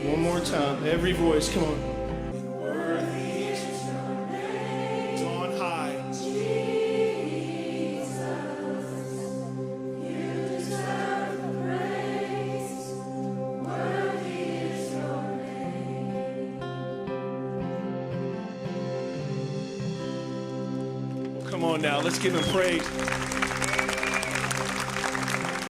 One more time, every voice, come on. It's on high. Come on now, let's give him praise.